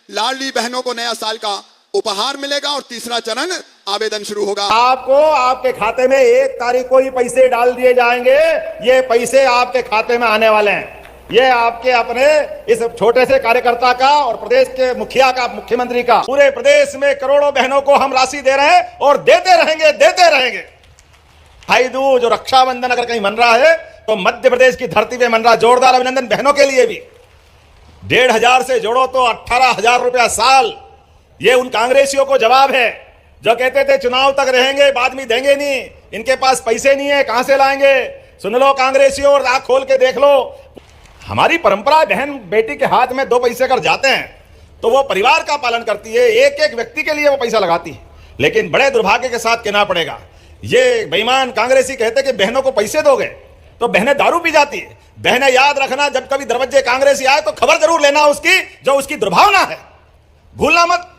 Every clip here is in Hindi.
लाडली बहनों को नया साल का उपहार मिलेगा और तीसरा चरण आवेदन शुरू होगा। आपको आपके खाते में 1 तारीख को ही पैसे डाल दिए जाएंगे। ये पैसे आपके खाते में आने वाले हैं। ये आपके अपने इस छोटे से कार्यकर्ता का और प्रदेश के मुखिया का, मुख्यमंत्री का, पूरे प्रदेश में करोड़ों बहनों को हम राशि दे रहे हैं और देते रहेंगे, देते रहेंगे। भाई दूज जो रक्षाबंधन अगर कहीं मन रहा है तो मध्य प्रदेश की धरती पे मन रहा। जोरदार अभिनंदन बहनों के लिए भी। 1,500 से जोड़ो तो 18,000 रुपया साल। ये उन कांग्रेसियों को जवाब है जो कहते थे चुनाव तक रहेंगे, बाद में देंगे नहीं, इनके पास पैसे नहीं है, कहां से लाएंगे। सुन लो कांग्रेसियों और आंख खोल के देख लो। हमारी परंपरा, बहन बेटी के हाथ में 2 पैसे अगर जाते हैं तो वो परिवार का पालन करती है, एक एक व्यक्ति के लिए वो पैसा लगाती है। लेकिन बड़े दुर्भाग्य के साथ कहना पड़ेगा, ये बेईमान कांग्रेसी कहते कि बहनों को पैसे दोगे तो बहनें दारू पी जाती है। बहनें याद रखना, जब कभी दरवाजे कांग्रेसी आए तो खबर जरूर लेना उसकी, जो उसकी दुर्भावना है, भूलना मत।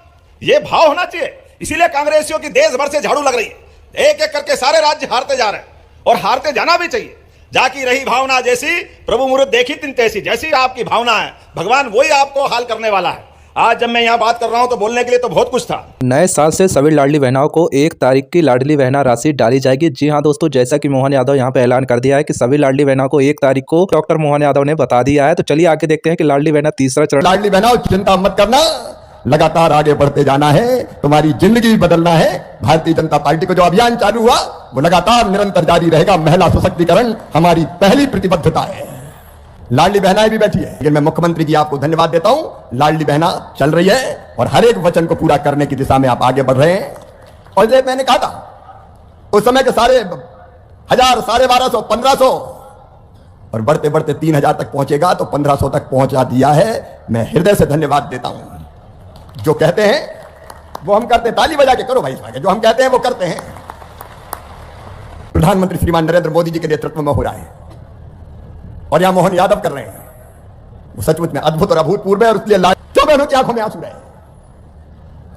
ये भाव होना चाहिए। इसीलिए कांग्रेसियों की देश भर से झाड़ू लग रही है। एक एक करके सारे राज्य हारते जा रहे हैं और हारते जाना भी चाहिए। जाकी रही भावना जैसी, प्रभु मुहूर्त देखी तिन तैसी। जैसी आपकी भावना है, भगवान वही आपको हाल करने वाला है। आज जब मैं यहाँ बात कर रहा हूँ तो बोलने के लिए तो बहुत कुछ था। नए साल से सभी लाडली बहनों को 1 तारीख की लाडली बहना राशि डाली जाएगी। जी हाँ दोस्तों, जैसा कि मोहन यादव यहाँ पे ऐलान कर दिया है कि सभी लाडली बहनों को 1 तारीख को डॉक्टर मोहन यादव ने बता दिया है। तो चलिए आगे देखते हैं कि लाडली बहना तीसरा चरण। लाडली बहनों, चिंता मत करना, लगातार आगे बढ़ते जाना है, तुम्हारी जिंदगी भी बदलना है। भारतीय जनता पार्टी को जो अभियान चालू हुआ वो लगातार निरंतर जारी रहेगा। महिला सशक्तिकरण हमारी पहली प्रतिबद्धता है। लाडली बहनाएं भी बैठी है, लेकिन मैं मुख्यमंत्री जी आपको धन्यवाद देता हूं। लाडली बहना चल रही है और हर एक वचन को पूरा करने की दिशा में आप आगे बढ़ रहे हैं। और जब मैंने कहा था उस समय के 1,500, 1,250, 1,500 और बढ़ते बढ़ते 3,000 तक पहुंचेगा तो 1,500 तक पहुंचा दिया है। मैं हृदय से धन्यवाद देता हूं। जो कहते हैं वो हम करते हैं। ताली बजा के करो भाई, जो हम कहते हैं वो करते हैं। प्रधानमंत्री श्रीमान नरेंद्र मोदी जी के नेतृत्व में हो रहा है और यहां मोहन यादव कर रहे हैं। वो सचमुच में अद्भुत और अभूतपूर्व है। और इसलिए क्यों बहनों की आंखों में आंसू रहे,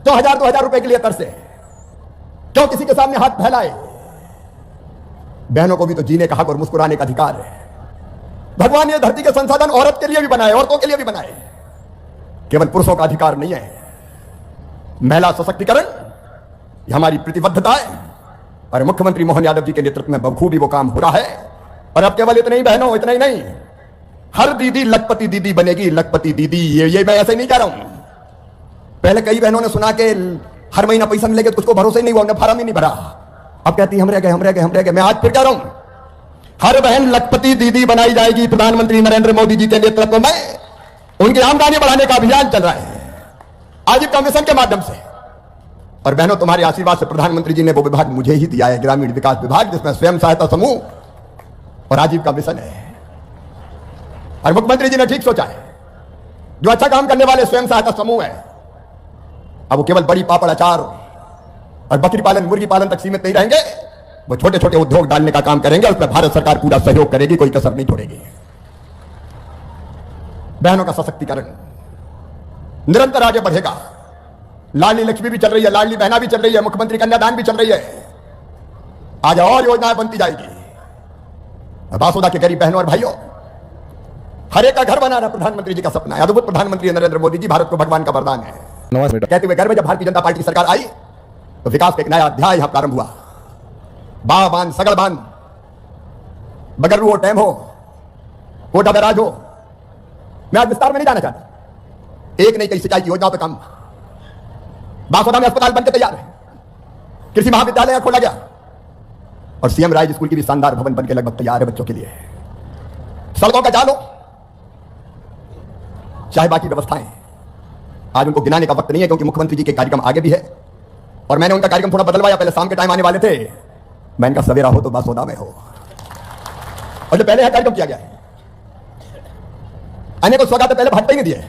क्यों 1,000-2,000 रुपए के लिए तरसे, क्यों किसी के सामने हाथ फैलाए। बहनों को भी तो जीने का हक और मुस्कुराने का अधिकार है। भगवान ने धरती के संसाधन औरत के लिए भी बनाए, औरतों के लिए भी बनाए, केवल पुरुषों का अधिकार नहीं है। महिला सशक्तिकरण यह हमारी प्रतिबद्धता है और मुख्यमंत्री मोहन यादव जी के नेतृत्व में बखूबी वो काम हो रहा है। और अब केवल इतना ही बहनों, इतना ही नहीं, हर दीदी लखपति दीदी बनेगी। लखपति दीदी, ये मैं ऐसे नहीं कह रहा हूं। पहले कई बहनों ने सुना कि हर महीना पैसा मिलेगा तो उसको भरोसा ही नहीं हुआ, उन्हें फार्म ही नहीं भरा। अब कहती हम रह गए, हम रह गए, हम रह गए। मैं आज फिर कह रहा हूं, हर बहन लखपति दीदी बनाई जाएगी। प्रधानमंत्री नरेंद्र मोदी जी के नेतृत्व में उनकी आमदनी बढ़ाने का अभियान चल रहा है आजीविका मिशन के माध्यम से। और बहनों, तुम्हारे आशीर्वाद से प्रधानमंत्री जी ने वो विभाग मुझे ही दिया है, ग्रामीण विकास विभाग, जिसमें स्वयं सहायता समूह और आजीविका मिशन है। और मुख्यमंत्री जी ने ठीक सोचा है, जो अच्छा काम करने वाले स्वयं सहायता समूह है, अब वो केवल बड़ी पापड़, अचार और बकरी पालन, मुर्गी पालन तक सीमित नहीं रहेंगे। वो छोटे छोटे उद्योग डालने का काम करेंगे। उसमें भारत सरकार पूरा सहयोग करेगी, कोई कसर नहीं छोड़ेगी। बहनों का सशक्तिकरण निरंतर आगे बढ़ेगा। लाडली लक्ष्मी भी चल रही है, लाडली बहना भी चल रही है, मुख्यमंत्री कन्यादान भी चल रही है। आज और योजनाएं बनती जाएगी। बासुदा के गरीब बहनों और भाइयों, हर एक का घर बनाना प्रधानमंत्री जी का सपना है। अद्भुत प्रधानमंत्री नरेंद्र मोदी जी, भारत को भगवान का वरदान है। कहते हुए गर्व, जब भारतीय जनता पार्टी सरकार आई तो विकास का एक नया अध्याय यहां प्रारंभ हुआ। बाह बांध, सगड़ बांध, बगरू हो, टैम हो, कोटा बैराज हो। मैं आज विस्तार में नहीं जाना चाहता। एक नहीं, कई सिंचाई की योजनाओं पर काम। बासुदा में अस्पताल बनकर तैयार है, कृषि महाविद्यालय खोला गया और सीएम राइज स्कूल की भी शानदार भवन बनकर लगभग तैयार है बच्चों के लिए। सड़कों का जाल हो, चाहे बाकी व्यवस्थाएं, आज उनको गिनाने का वक्त नहीं है, क्योंकि मुख्यमंत्री जी के कार्यक्रम आगे भी है। और मैंने उनका कार्यक्रम थोड़ा बदलवाया। पहले शाम के टाइम आने वाले थे, मैं इनका सवेरा हो तो बासुदा में हो। और जो पहले है कार्यक्रम किया गया है, आने को स्वागत पहले भाजपा ही ने दिए।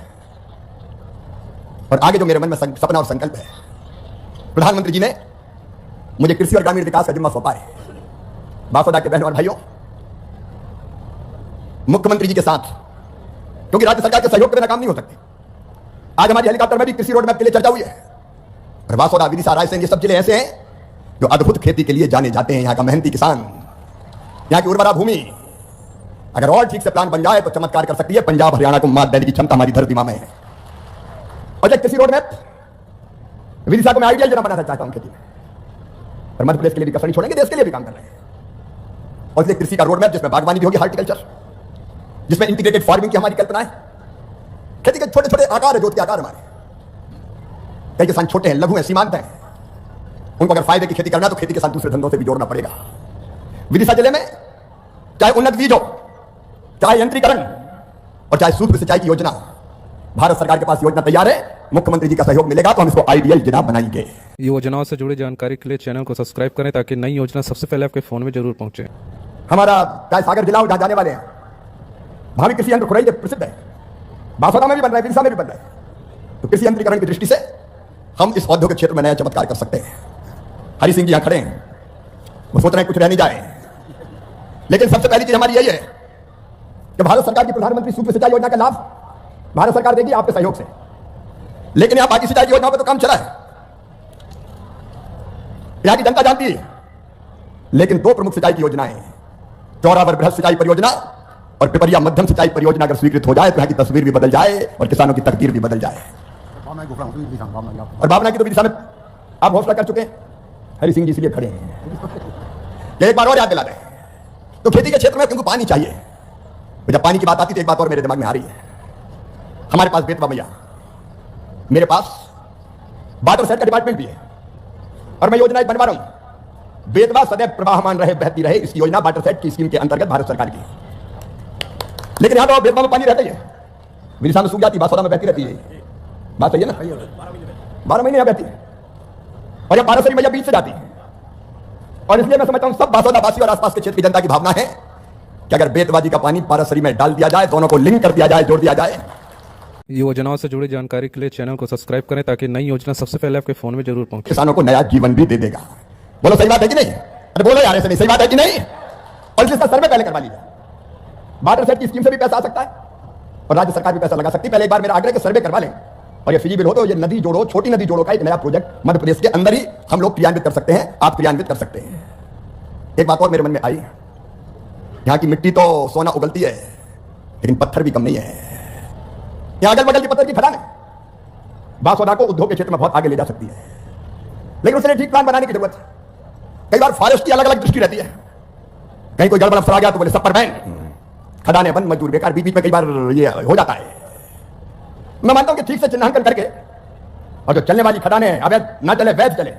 और आगे जो मेरे मन में सपना और संकल्प है, प्रधानमंत्री जी ने मुझे कृषि और ग्रामीण विकास का जिम्मा सौंपा है। बासुदा के बहनों और भाइयों, मुख्यमंत्री जी के साथ, क्योंकि राज्य सरकार के सहयोग के बिना काम नहीं हो सकते, आज हमारी हेलीकॉप्टर में भी कृषि रोड मैप के लिए चर्चा हुई है। और बासुदा, विदिशा, रायसेन, ये सब जिले ऐसे हैं जो अद्भुत खेती के लिए जाने जाते हैं। यहाँ का मेहनती किसान, यहाँ की उर्वरा भूमि अगर और ठीक से प्लान बन जाए तो चमत्कार कर सकती है। पंजाब, हरियाणा को मात देने की क्षमता हमारी धरती मां में है। और एक कृषि रोड मैप विदिशा को मैं आइडियल जना बनाना चाहता हूं खेती में, और मध्य प्रदेश के लिए भी कसौटी छोड़ेंगे, देश के लिए भी काम कर रहे हैं। और इसलिए कृषि का रोड मैप जिसमें बागवानी भी होगी, हार्टिकल्चर, जिसमें इंटीग्रेटेड फार्मिंग की हमारी कल्पना है। खेती के छोटे छोटे आकार है, जोत के आकार हमारे, कई किसान छोटे हैं, लघु हैं, सीमांत हैं, उनको अगर फायदे की खेती करना है तो खेती के साथ दूसरे धंधों से भी जोड़ना पड़ेगा। विदिशा जिले में चाहे उन्नत बीज हो, चाहे यंत्रीकरण और चाहे सूक्ष्म सिंचाई की योजना, भारत सरकार के पास योजना तैयार है। मुख्यमंत्री जी का सहयोग मिलेगा तो हम इसको आइडियल जिला बनाएंगे। योजनाओं से जुड़ी जानकारी के लिए चैनल को सब्सक्राइब करें ताकि नई योजना सबसे पहले आपके फोन में जरूर पहुंचे। हमारा चाहे सागर जिला हो जहां जाने वाले हैं, वहां भी कृषि यंत्र खुरई प्रसिद्ध है, बांसवाड़ा में भी बन रहा है, विदिशा में भी बन रहा है। तो कृषि यंत्रीकरण की दृष्टि से हम इस औद्योगिक क्षेत्र में नया चमत्कार कर सकते हैं। हरि सिंह जी यहां खड़े हैं, वो सोच रहे हैं कुछ रह नहीं जाए, लेकिन सबसे पहली चीज हमारी यही है कि भारत सरकार की प्रधानमंत्री सूक्ष्म सिंचाई योजना का लाभ भारत सरकार देगी आपके सहयोग से। लेकिन यहां बाकी सिंचाई योजनाओं पर तो काम चला है, यहां की जनता जानती है। लेकिन दो प्रमुख सिंचाई की योजनाएं, चौरावर बृहद सिंचाई परियोजना और पिपरिया मध्यम सिंचाई परियोजना अगर स्वीकृत हो जाए तो यहां की तस्वीर भी बदल जाए और किसानों की तकदीर भी बदल जाए। और भावना की तो विदिशा में आप घोषणा कर चुके हैं, हरि सिंह जी इसलिए खड़े हैं। एक बार और याद दिला दें तो खेती के क्षेत्र में क्योंकि पानी चाहिए, जब पानी की बात आती तो एक बात और मेरे दिमाग में आ रही है। हमारे पास बेतवा मैया, मेरे पास वाटर सेट का डिपार्टमेंट भी है और मैं योजना बनवा रहा हूं। बेतवा सदैव प्रवाहमान रहे, बहती रहे, इसकी योजना वाटर सेट की स्कीम के अंतर्गत भारत सरकार की। लेकिन यहां तो बेतवा में पानी रहता ही है, विदिशा में सूख जाती, बांसवाड़ा में बहती रहती है। बात सही है ना, 12 महीने यहां बहती है और यह पारसरी मैया बीच से जाती है। और इसलिए मैं समझता हूं सब बांसवाड़ा वासी और आसपास के क्षेत्र की जनता की भावना है कि अगर बेतवा जी का पानी पारसरी में डाल दिया जाए, दोनों को लिंक कर दिया जाए, जोड़ दिया जाए। योजनाओं से जुड़ी जानकारी के लिए चैनल को सब्सक्राइब करें ताकि नई योजना सबसे पहले आपके फोन में जरूर पहुंचे। किसानों को नया जीवन भी दे देगा। बोलो सही बात है कि नहीं? अरे बोलो यार, ऐसे नहीं, सही बात है कि नहीं? और इसका सर्वे पहले करवा लीजिए, वाटर सेट की स्कीम से भी पैसा आ सकता है और राज्य सरकार भी पैसा लगा सकती है। पहले एक बार मेरा आग्रह कि सर्वे करवा लें और ये फिजिबल हो तो ये नदी जोड़ो, छोटी नदी जोड़ो का एक नया प्रोजेक्ट मध्य प्रदेश के अंदर ही हम लोग क्रियान्वित कर सकते हैं, आप क्रियान्वित कर सकते हैं। एक बात और मेरे मन में आई, यहां की मिट्टी तो सोना उगलती है लेकिन पत्थर भी कम नहीं है। यहां अगल बगल की पत्थर की खदान है, बांसवाड़ा को उद्योग के क्षेत्र में बहुत आगे ले जा सकती है, लेकिन उसके लिए ठीक प्लान बनाने की जरूरत है। कई बार फॉरेस्ट की अलग अलग दृष्टि रहती है, कहीं कोई गड़बड़ अफसर आ गया तो बोले सब पर बैन, खदानें बंद, मजदूर बेकार, बीच में कई बार ये हो जाता है। मैं मानता हूं कि ठीक से चिन्हांकन करके और जो चलने वाली खदानें अवैध ना चले, वैध चले,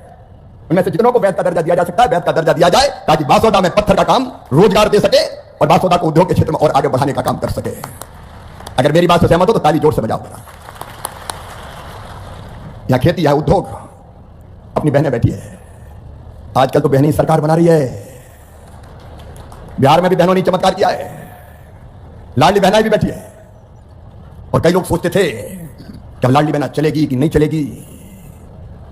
उनमें से जितनों को वैध का दर्जा दिया जा सकता है वैध का दर्जा दिया जाए ताकि बांसवाड़ा में पत्थर का काम रोजगार दे सके और बांसवाड़ा को उद्योग के क्षेत्र में और आगे बढ़ाने का काम कर सके। अगर मेरी बात से सहमत हो तो ताली जोर से बजाओ। यहां खेती है, उद्योग, अपनी बहनें बैठी है, आजकल तो बहनें सरकार बना रही है। बिहार में भी बहनों ने चमत्कार किया है, लाडली बहनाएं भी बैठी है। और कई लोग सोचते थे कि अब लाडली बहना चलेगी कि नहीं चलेगी,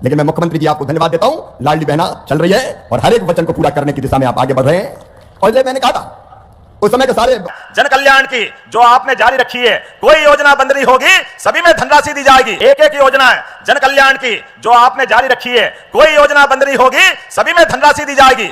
लेकिन मैं मुख्यमंत्री जी आपको धन्यवाद देता हूं, लाडली बहना चल रही है और हर एक वचन को पूरा करने की दिशा में आप आगे बढ़ रहे हैं। और इसलिए मैंने कहा था उस समय के सारे जन कल्याण की जो आपने जारी रखी है, कोई योजना बंद नहीं होगी, सभी में धनराशि दी जाएगी। एक एक योजना है जन कल्याण की जो आपने जारी रखी है, कोई योजना बंद नहीं होगी, सभी में धनराशि दी जाएगी।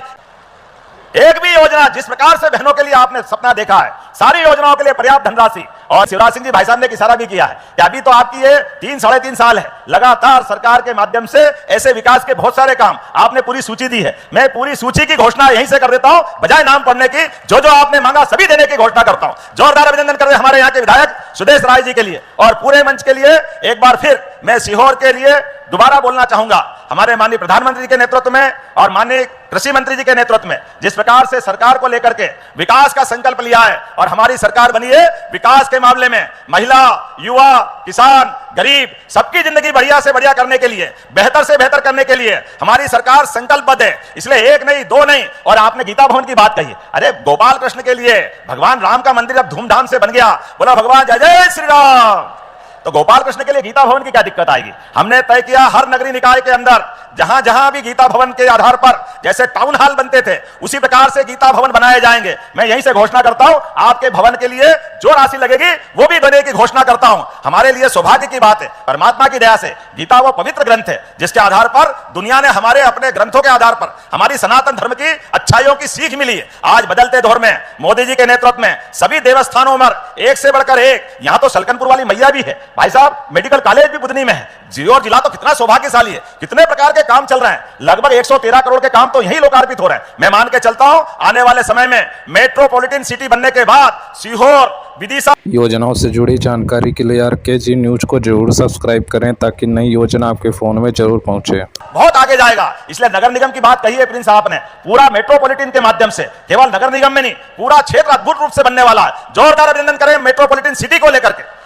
एक भी योजना जिस प्रकार से बहनों के लिए आपने सपना देखा है, सारी योजनाओं के लिए पर्याप्त धनराशि। और शिवराज सिंह जी भाई साहब ने इशारा भी किया है कि अभी तो आपकी ये 3-3.5 साल है, लगातार सरकार के माध्यम से ऐसे विकास के बहुत सारे काम आपने पूरी सूची दी है। मैं पूरी सूची की घोषणा यहीं से कर देता हूं, बजाय नाम पढ़ने की। जो जो आपने मांगा सभी देने की घोषणा करता हूं। जोरदार अभिनंदन कर रहे हमारे यहाँ के विधायक सुदेश राय जी के लिए और पूरे मंच के लिए। एक बार फिर मैं सीहोर के लिए दोबारा बोलना चाहूंगा, हमारे माननीय प्रधानमंत्री के नेतृत्व में और माननीय कृषि मंत्री जी के नेतृत्व में जिस प्रकार से सरकार को लेकर के विकास का संकल्प लिया है और हमारी सरकार बनी है, विकास के मामले में महिला, युवा, किसान, गरीब सबकी जिंदगी बढ़िया से बढ़िया करने के लिए, बेहतर से बेहतर करने के लिए हमारी सरकार संकल्पबद्ध है। इसलिए एक नहीं, दो नहीं। और आपने गीता भवन की बात कही, अरे गोपाल कृष्ण के लिए भगवान राम का मंदिर अब धूमधाम से बन गया, बोला भगवान जय जय श्री राम। तो गोपाल कृष्ण के लिए गीता भवन की क्या दिक्कत आएगी? हमने तय किया हर नगरीय निकाय के अंदर जहां जहां भी गीता भवन के आधार पर जैसे टाउन हॉल बनते थे उसी प्रकार से गीता भवन बनाए जाएंगे। मैं यहीं से घोषणा करता हूं, आपके भवन के लिए जो राशि लगेगी वो भी देने की घोषणा करता हूं। हमारे लिए सौभाग्य की बात है, परमात्मा की दया से गीता वो पवित्र ग्रंथ है जिसके आधार पर दुनिया ने हमारे अपने ग्रंथों के आधार पर हमारी सनातन धर्म की अच्छाइयों की सीख मिली है। आज बदलते दौर में मोदी जी के नेतृत्व में सभी देवस्थानों में एक से बढ़कर एक, यहां तो सलकनपुर वाली मैया भी है भाई साहब, मेडिकल कॉलेज भी बुधनी में है। जियोर जिला तो कितना सौभाग्यशाली है, कितने प्रकार के काम चल रहे हैं, लगभग 113 करोड़ के काम तो यही लोकार्पित हो रहे हैं। मैं मान के चलता हूं आने वाले समय में मेट्रोपॉलिटन सिटी बनने के बाद सीहोर, विदिशा योजनाओं से जुड़ी जानकारी के लिए RKG न्यूज को जरूर सब्सक्राइब करें ताकि नई योजना आपके फोन में जरूर पहुंचे। बहुत आगे जाएगा। इसलिए नगर निगम की बात कही है प्रिंस साहब ने, पूरा मेट्रोपॉलिटन के माध्यम से, केवल नगर निगम में नहीं पूरा क्षेत्र अद्भुत रूप से बनने वाला है। जोरदार अभिनंदन करें मेट्रोपॉलिटन सिटी को लेकर के।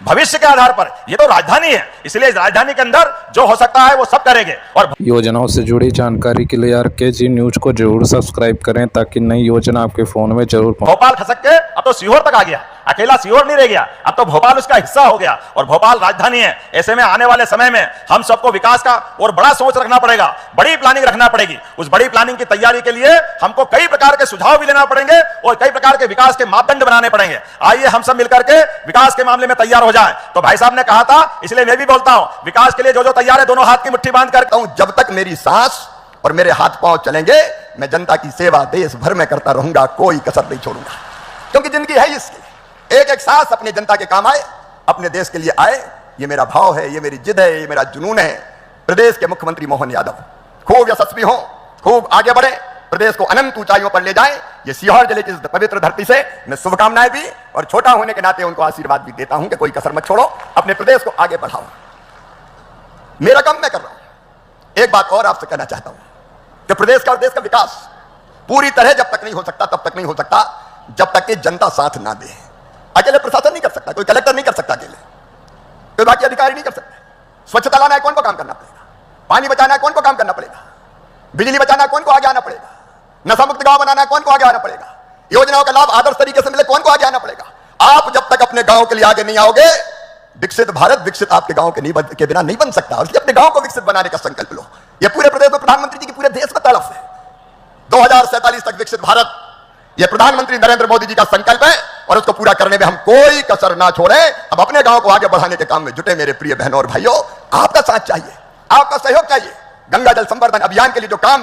भविष्य के आधार पर ये तो राजधानी है, इसलिए इस राजधानी के अंदर जो हो सकता है वो सब करेंगे। और योजनाओं से जुड़ी जानकारी के लिए RKG न्यूज को जरूर सब्सक्राइब करें ताकि नई योजना आपके फोन में जरूर पहुंचे। भोपाल खसक के अब तो सीहोर तक आ गया, अकेला सीहोर नहीं रह गया, अब तो भोपाल उसका हिस्सा हो गया और भोपाल राजधानी है। ऐसे में आने वाले समय में हम सबको विकास का और बड़ा सोच रखना पड़ेगा, बड़ी प्लानिंग रखना पड़ेगी। उस बड़ी प्लानिंग की तैयारी के लिए हमको कई प्रकार के सुझाव भी लेना पड़ेंगे और कई प्रकार के विकास के मापदंड बनाने पड़ेंगे। आइए हम सब मिलकर के विकास के मामले में तैयार हो जाए। तो भाई साहब ने कहा था, इसलिए मैं भी बोलता हूं, विकास के लिए जो जो तैयार है दोनों हाथ की मुट्ठी बांध कर जब तक मेरी सांस और मेरे हाथ पांव चलेंगे मैं जनता की सेवा देश भर में करता रहूंगा, कोई कसर नहीं छोड़ूंगा। क्योंकि जिंदगी है इसकी, एक एक सांस अपनी जनता के काम आए, अपने देश के लिए आए। ये मेरा भाव है, ये मेरी जिद है, ये मेरा जुनून है। प्रदेश के मुख्यमंत्री मोहन यादव खूब यशस्वी हों, खूब आगे बढ़े, प्रदेश को अनंत ऊंचाइयों पर ले जाएं। ये सीहोर जिले की पवित्र धरती से मैं शुभकामनाएं भी और छोटा होने के नाते उनको आशीर्वाद भी देता हूं कि कोई कसर मत छोड़ो, अपने प्रदेश को आगे बढ़ाओ। मेरा काम मैं कर रहा हूं। एक बात और आपसे कहना चाहता हूं कि प्रदेश का और देश का विकास पूरी तरह जब तक नहीं हो सकता, तब तक नहीं हो सकता जब तक कि जनता साथ ना दे। अकेले प्रशासन नहीं कर सकता, कोई कलेक्टर नहीं कर सकता, अकेले कोई बाकी अधिकारी नहीं कर सकते। स्वच्छता लाना है कौन को काम करना पड़ेगा, पानी बचाना है कौन को काम करना पड़ेगा, बिजली बचाना है कौन को आगे आना पड़ेगा, नशा मुक्त गांव बनाना है कौन को आगे आना पड़ेगा, योजनाओं का लाभ आदर्श तरीके से मिले कौन को आगे आना पड़ेगा। आप जब तक अपने गांव के लिए आगे नहीं आओगे, विकसित भारत विकसित आपके गांव के बिना नहीं बन सकता। इसलिए अपने गांव को विकसित बनाने का संकल्प लो। यह पूरे प्रदेश में प्रधानमंत्री जी की पूरे देश में तड़फ है। 2047 तक विकसित भारत, यह प्रधानमंत्री नरेंद्र मोदी जी का संकल्प है और उसको पूरा करने में हम कोई कसर ना छोड़े। अब अपने गांव को आगे बढ़ाने के काम में जुटे मेरे प्रिय बहनों और भाइयों, आपका साथ चाहिए, आपका सहयोग चाहिए। गंगा जल संवर्धन अभियान के लिए जो काम